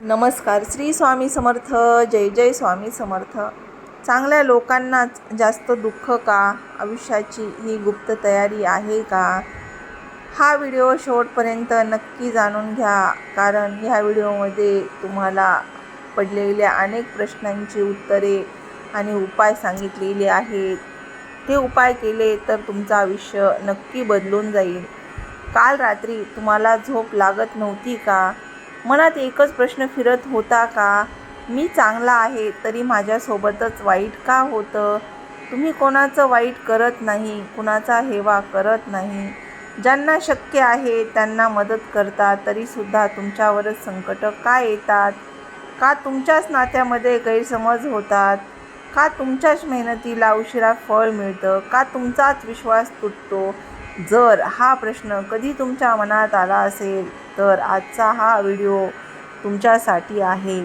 नमस्कार. श्री स्वामी समर्थ. जय जय स्वामी समर्थ. चांगल्या लोकांनाच जास्त दुःख का? आयुष्याची ही गुप्त तयारी आहे का? हा व्हिडिओ शेवटपर्यंत नक्की जाणून घ्या, कारण ह्या व्हिडिओमध्ये तुम्हाला पडलेल्या अनेक प्रश्नांची उत्तरे आणि उपाय सांगितलेले आहेत. ते उपाय केले तर तुमचं आयुष्य नक्की बदलून जाईल. काल रात्री तुम्हाला झोप लागत नव्हती का? मनात एकच प्रश्न फिरत होता का? मी चांगला आहे तरी माझ्यासोबतच वाईट का होतं? तुम्ही कोणाचं वाईट करत नाही, कुणाचा हेवा करत नाही. ज्यांना शक्य आहे त्यांना मदत करता, तरीसुद्धा तुमच्यावरच संकट का येतात? का तुमच्याच नात्यामध्ये गैरसमज होतात? का तुमच्याच मेहनतीला उशिरा फळ मिळतं? का तुमचाच विश्वास तुटतो? जर हा प्रश्न कधी तुमच्या मनात आला असेल तर आजचा हा व्हिडिओ तुमच्यासाठी आहे.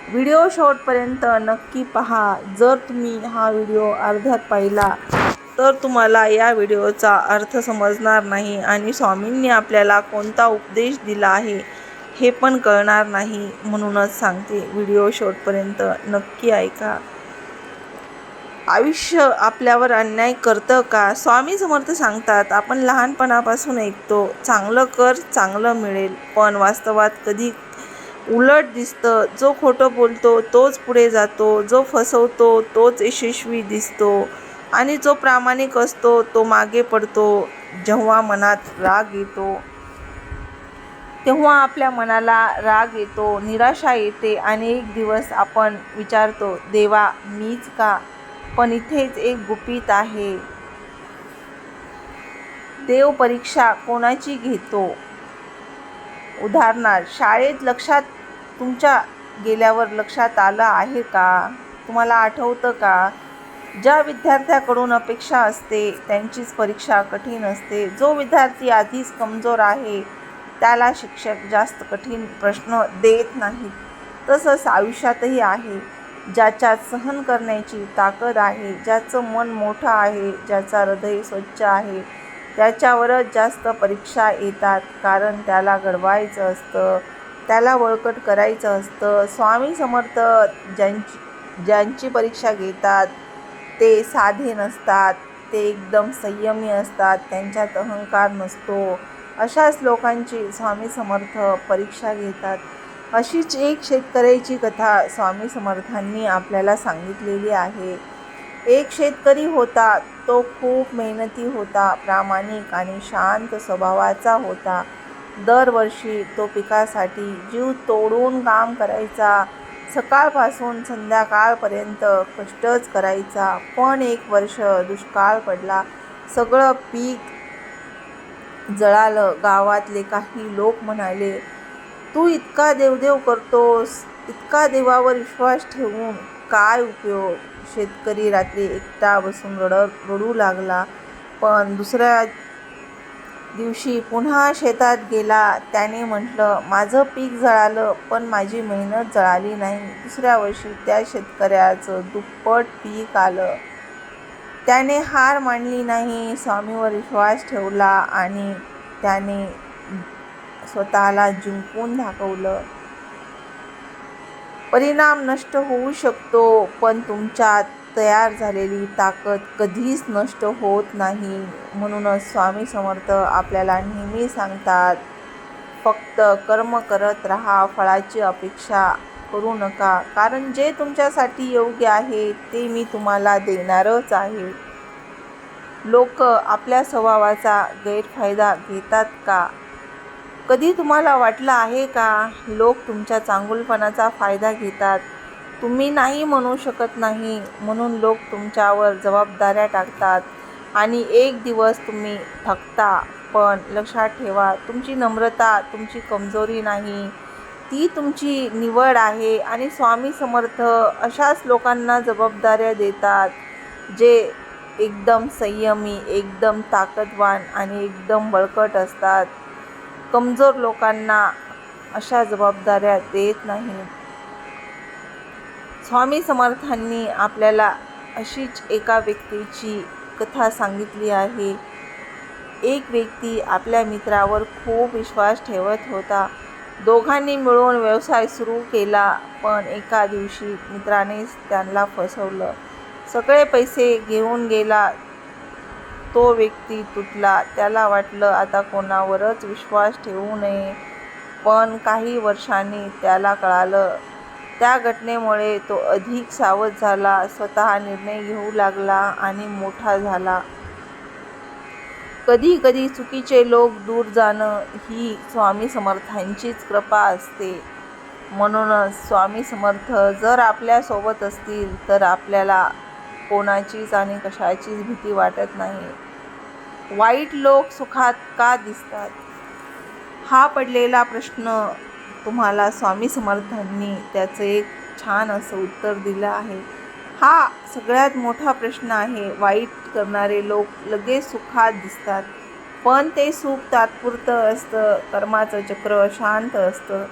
व्हिडिओ शेवटपर्यंत नक्की पहा. जर तुम्ही हा व्हिडिओ अर्ध्यात पाहिला तर तुम्हाला या व्हिडिओचा अर्थ समजणार नाही आणि स्वामींनी आपल्याला कोणता उपदेश दिला आहे हे पण कळणार नाही. म्हणूनच सांगते, व्हिडिओ शेवटपर्यंत नक्की ऐका. आयुष्य आपल्यावर अन्याय करतं का? स्वामी समर्थ सांगतात, आपण लहानपणापासून ऐकतो, चांगलं कर चांगलं मिळेल. पण वास्तवात कधी उलट दिसतं. जो खोटं बोलतो तोच पुढे जातो, जो फसवतो तोच यशस्वी दिसतो आणि जो प्रामाणिक असतो तो मागे पडतो. जेव्हा मनात राग येतो तेव्हा आपल्या मनाला राग येतो, निराशा येते आणि एक दिवस आपण विचारतो, देवा मीच का? पण इथेच एक गुपित आहे. देव परीक्षा कोणाची घेतो? उदाहरणार्थ, शाळेत लक्षात तुमच्या गेल्यावर लक्षात आलं आहे का? तुम्हाला आठवतं का? ज्या विद्यार्थ्याकडून अपेक्षा असते त्यांचीच परीक्षा कठीण असते. जो विद्यार्थी आधीच कमजोर आहे त्याला शिक्षक जास्त कठीण प्रश्न देत नाहीत. तसंच आयुष्यातही आहे. ज्याच्यात सहन करण्याची ताकद आहे, ज्याचं मन मोठं आहे, ज्याचं हृदय स्वच्छ आहे, त्याच्यावरच जास्त परीक्षा येतात. कारण त्याला घडवायचं असतं, त्याला बळकट करायचं असतं. स्वामी समर्थ ज्यांची परीक्षा घेतात ते साधे नसतात, ते एकदम संयमी असतात, त्यांच्यात अहंकार नसतो. अशाच लोकांची स्वामी समर्थ परीक्षा घेतात. अशीच एक शेतकऱ्याची कथा स्वामी समर्थांनी आपल्याला सांगितलेली आहे. एक शेतकरी होता. तो खूप मेहनती होता, प्रामाणिक आणि शांत स्वभावाचा होता. दरवर्षी तो पिकासाठी जीव तोडून काम करायचा. सकाळपासून संध्याकाळपर्यंत कष्टच करायचा. पण एक वर्ष दुष्काळ पडला. सगळं पीक जळालं. गावातले काही लोक म्हणाले, तू इतका देवदेव करतोस, इतका देवावर विश्वास ठेवून काय उपयोग? शेतकरी रात्री एकटा बसून रडू लागला. पण दुसऱ्या दिवशी पुन्हा शेतात गेला. त्याने म्हटलं, माझं पीक जळालं पण माझी मेहनत जळाली नाही. दुसऱ्या वर्षी त्या शेतकऱ्याचं दुप्पट पीक आलं. त्याने हार मानली नाही, स्वामीवर विश्वास ठेवला आणि त्याने स्वतःला जिंकून दाखवलं. परिणाम नष्ट होऊ शकतो, पण तुमच्यात तयार झालेली ताकद कधीच नष्ट होत नाही. म्हणूनच स्वामी समर्थ आपल्याला नेहमी सांगतात, फक्त कर्म करत राहा, फळाची अपेक्षा करू नका. कारण जे तुमच्यासाठी योग्य आहे ते मी तुम्हाला देणारच आहे. लोक आपल्या स्वभावाचा गैरफायदा घेतात का? कधी तुम्हाला वाटलं आहे का? लोक तुमच्या चांगुलपणाचा फायदा घेतात. तुम्ही नाही म्हणू शकत नाही म्हणून लोक तुमच्यावर जबाबदाऱ्या टाकतात आणि एक दिवस तुम्ही थकता. पण लक्षात ठेवा, तुमची नम्रता तुमची कमजोरी नाही, ती तुमची निवड आहे. आणि स्वामी समर्थ अशाच लोकांना जबाबदाऱ्या देतात जे एकदम संयमी, एकदम ताकदवान आणि एकदम बळकट असतात. कमजोर लोकांना अशा जबाबदाऱ्या देत नाहीत. स्वामी समर्थांनी आपल्याला अशीच एका व्यक्तीची कथा सांगितली आहे. एक व्यक्ती आपल्या मित्रावर खूप विश्वास ठेवत होता. दोघांनी मिळून व्यवसाय सुरू केला, पण एका दिवशी मित्रानेच त्यांना फसवलं. सगळे पैसे घेऊन गेला. तो व्यक्ती तुटला. त्याला वाटलं आता कोणावरच विश्वास ठेवू नये. पण काही वर्षांनी त्याला कळालं. त्या घटनेमुळे तो अधिक सावध झाला, स्वतः निर्णय घेऊ लागला आणि मोठा झाला. कधी कधी चुकीचे लोक दूर जाणं ही स्वामी समर्थांचीच कृपा असते. म्हणूनच स्वामी समर्थ जर आपल्या सोबत असतील तर आपल्याला कोणाचीच आणि कशाचीच भीती वाटत नाही. वाईट लोक सुखात का दिसतात? हा पडलेला प्रश्न तुम्हाला स्वामी समर्थांनी त्याचं एक छान असं उत्तर दिलं आहे. हा सगळ्यात मोठा प्रश्न आहे. वाईट करणारे लोक लगेच सुखात दिसतात, पण ते सुख तात्पुरतं असतं. कर्माचं चक्र शांत असतं,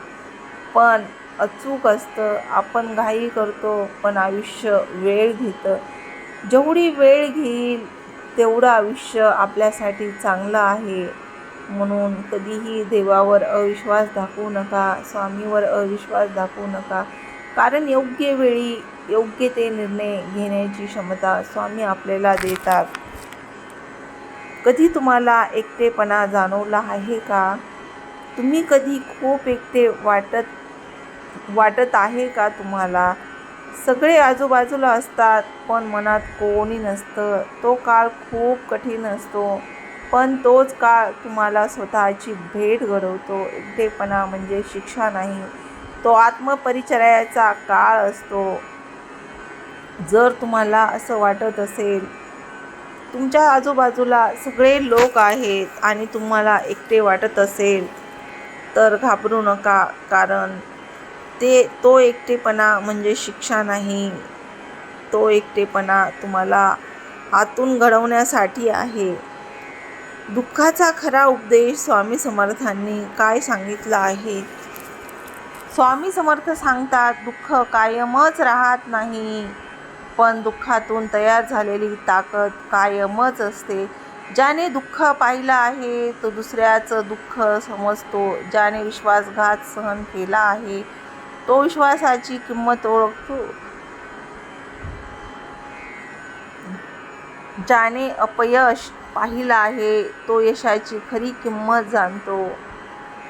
पण अचूक असतं. आपण घाई करतो, पण आयुष्य वेळ घेतं. जेवढी वेळ घेईल तेवढं आयुष्य आपल्यासाठी चांगलं आहे. म्हणून कधीही देवावर अविश्वास दाखवू नका, स्वामीवर अविश्वास दाखवू नका. कारण योग्य वेळी योग्य ते निर्णय घेण्याची क्षमता स्वामी आपल्याला देतात. कधी तुम्हाला एकटेपणा जाणवला आहे का? तुम्ही कधी खूप एकटे वाटत आहे का तुम्हाला? सगळे आजूबाजूला असतात, पण मनात कोणी नसतं. तो काळ खूप कठीण असतो, पण तोच काळ तुम्हाला स्वतःची भेट घडवतो. एकटेपणा म्हणजे शिक्षा नाही, तो आत्मपरिचर्याचा काळ असतो. जर तुम्हाला असं वाटत असेल तुमच्या आजूबाजूला सगळे लोक आहेत आणि तुम्हाला एकटे वाटत असेल तर घाबरू नका. कारण तो एकटेपणा म्हणजे शिक्षा नाही, तो एकटेपणा तुम्हाला आतून घडवण्यासाठी आहे. दुःखाचा खरा उपदेश स्वामी समर्थांनी काय सांगितला आहे? स्वामी समर्थ सांगतात, दुःख कायमच राहत नाही, पण दुःखातून तयार झालेली ताकद कायमच असते. ज्याने दुःख पाहिलं आहे तो दुसऱ्याचं दुःख समजतो. ज्याने विश्वासघात सहन केला आहे तो विश्वासाची किंमत ओळखतो. ज्याने अपयश पाहिलं आहे तो यशाची खरी किंमत जाणतो.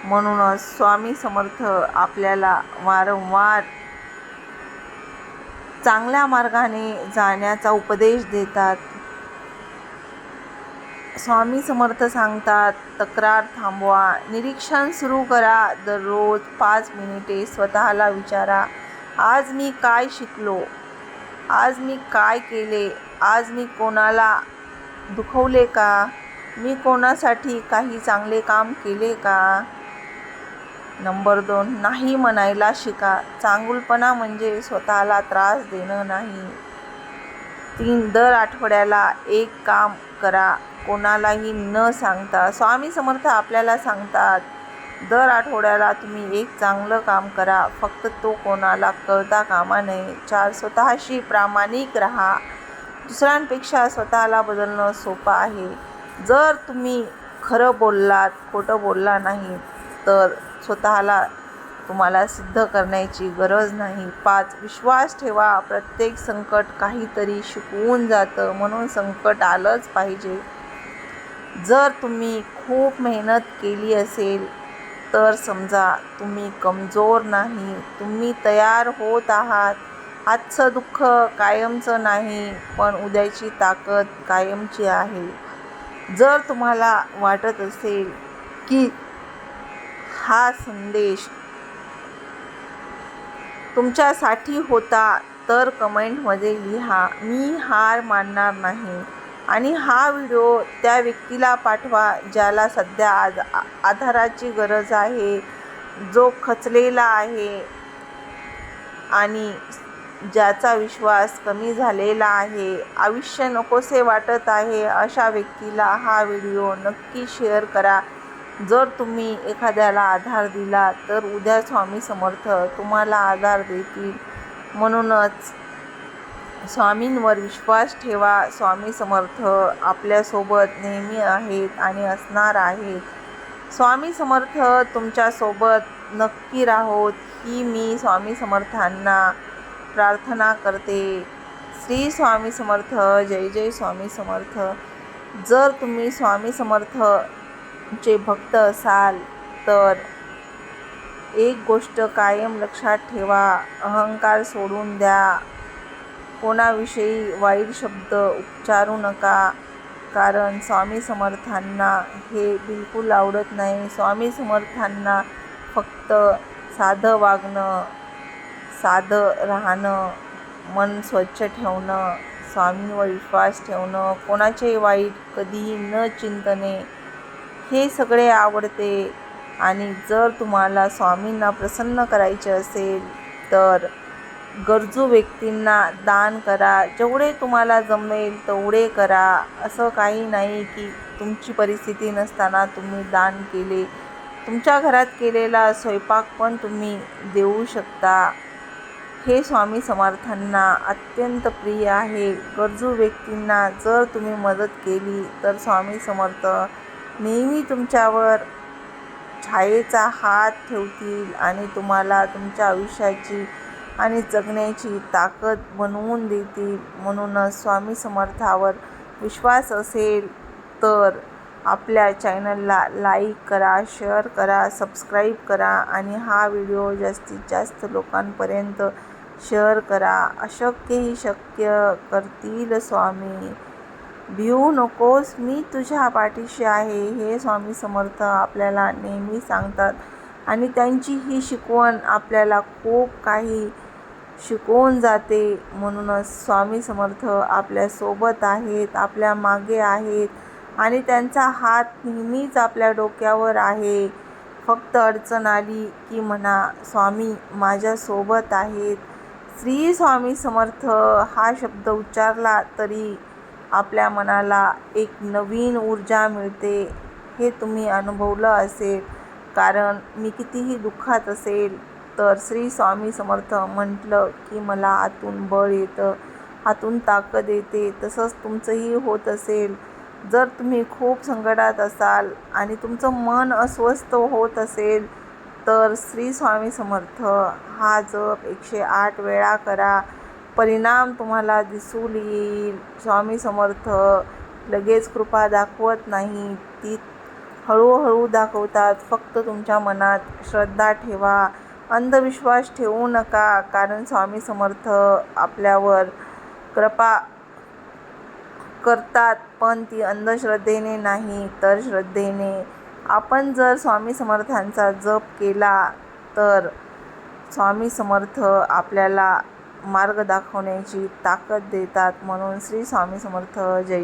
म्हणूनच स्वामी समर्थ आपल्याला वारंवार चांगल्या मार्गाने जाण्याचा उपदेश देतात. स्वामी समर्थ सांगतात, तक्रार थांबवा, निरीक्षण सुरू करा. दररोज 5 मिनिटे स्वतःला विचारा, आज मी काय शिकलो? आज मी काय केले? आज मी कोणाला दुखवले का? मी कोणासाठी काही चांगले काम केले का? नंबर 2, नाही म्हणायला शिका. चांगुलपणा म्हणजे स्वतःला त्रास देणं नाही. 3, दर आठवड्याला एक काम करा, कोणालाही न सांगता. स्वामी समर्थ आपल्याला सांगतात, दर आठवड्याला तुम्ही एक चांगलं काम करा, फक्त तो कोणाला कळता कामा नये. 4, स्वतःशी प्रामाणिक राहा. दुसऱ्यांपेक्षा स्वतःला बदलणं सोपं आहे. जर तुम्ही खरं बोललात, खोटं बोलला नाही, तर स्वतःला तुम्हाला सिद्ध करण्याची गरज नाही. 5, विश्वास ठेवा. प्रत्येक संकट काहीतरी शिकवून जातं, म्हणून संकट आलंच पाहिजे. जर तुम्ही खूप मेहनत केली असेल तर समजा तुम्ही कमजोर नाही, तुम्ही तयार होत आहात. आजचं दुःख कायमचं नाही, पण उद्याची ताकद कायमची आहे. जर तुम्हाला वाटत असेल की हा संदेश तुमच्यासाठी होता तर कमेंटमध्ये लिहा, मी हार मानणार नाही. आणि हा व्हिडिओ त्या व्यक्तीला पाठवा ज्याला सध्या आधाराची गरज आहे, जो खचलेला आहे आणि ज्याचा विश्वास कमी झालेला आहे, आयुष्य नकोसे वाटत आहे. अशा व्यक्तीला हा व्हिडिओ नक्की शेअर करा. जर तुम्ही एखाद्याला आधार दिला तर उद्या स्वामी समर्थ तुम्हाला आधार देतील. म्हणूनच स्वामींवर विश्वास ठेवा. स्वामी समर्थ आपल्यासोबत नेहमी आहेत आणि असणार आहेत. स्वामी समर्थ तुमच्यासोबत नक्की राहोत ही मी स्वामी समर्थांना प्रार्थना करते. श्री स्वामी समर्थ. जय जय स्वामी समर्थ. जर तुम्ही स्वामी समर्थचे भक्त असाल तर एक गोष्ट कायम लक्षात ठेवा, अहंकार सोडून द्या. कोणाविषयी वाईट शब्द उच्चारू नका, कारण स्वामी समर्थांना हे बिलकुल आवडत नाही. स्वामी समर्थांना फक्त साधं वागणं, साधं राहणं, मन स्वच्छ ठेवणं, स्वामींवर विश्वास ठेवणं, कोणाचेही वाईट कधीही न चिंतणे हे सगळे आवडते. आणि जर तुम्हाला स्वामींना प्रसन्न करायचे असेल तर गरजू व्यक्तींना दान करा. जेवढे तुम्हाला जमेल तेवढे करा. असं काही नाही की तुमची परिस्थिती नसताना तुम्ही दान केले. तुमच्या घरात केलेला स्वयंपाक पण तुम्ही देऊ शकता. हे स्वामी समर्थांना अत्यंत प्रिय आहे. गरजू व्यक्तींना जर तुम्ही मदत केली तर स्वामी समर्थ नेहमी तुमच्यावर छायेचा हात ठेवतील आणि तुम्हाला तुमच्या आयुष्याची आणि जगण्याची ताकद बनवून देतील. म्हणूनच स्वामी समर्थावर विश्वास असेल तर आपल्या चॅनलला लाईक करा, शेअर करा, सबस्क्राईब करा आणि हा व्हिडिओ जास्तीत जास्त लोकांपर्यंत शेअर करा. अशक्यही शक्य करतील स्वामी. भिवू नकोस, मी तुझ्या पाठीशी आहे, हे स्वामी समर्थ आपल्याला नेहमी सांगतात. आणि त्यांची ही शिकवण आपल्याला खूप काही शिकवून जाते. म्हणूनच स्वामी समर्थ आपल्यासोबत आहेत, आपल्या मागे आहेत आणि त्यांचा हात नेहमीच आपल्या डोक्यावर आहे. फक्त अडचण आली की म्हणा, स्वामी माझ्यासोबत आहेत. श्री स्वामी समर्थ हा शब्द उच्चारला तरी आपल्या मनाला एक नवीन ऊर्जा मिळते. हे तुम्ही अनुभवलं असेल, कारण मी कितीही दुःखात असेल तर श्री स्वामी समर्थ म्हटलं की मला आतून बळ येतं, आतून ताकद येते. तसंच तुमचंही होत असेल. जर तुम्ही खूप संकटात असाल आणि तुमचं मन अस्वस्थ होत असेल तर श्री स्वामी समर्थ हा जप 108 वेळा करा. परिणाम तुम्हाला दिसून येईल. स्वामी समर्थ लगेच कृपा दाखवत नाही, ती हळूहळू दाखवतात. फक्त तुमच्या मनात श्रद्धा ठेवा, अंधविश्वास ठेवू नका, कारण स्वामी समर्थ आपल्यावर कृपा करतात, पण ती अंधश्रद्धेने नाही तर श्रद्धेने. आपण जर स्वामी समर्थांचा जप केला तर स्वामी समर्थ आपल्याला मार्ग दाखवण्याची ताकद देतात. म्हणून श्री स्वामी समर्थ. जय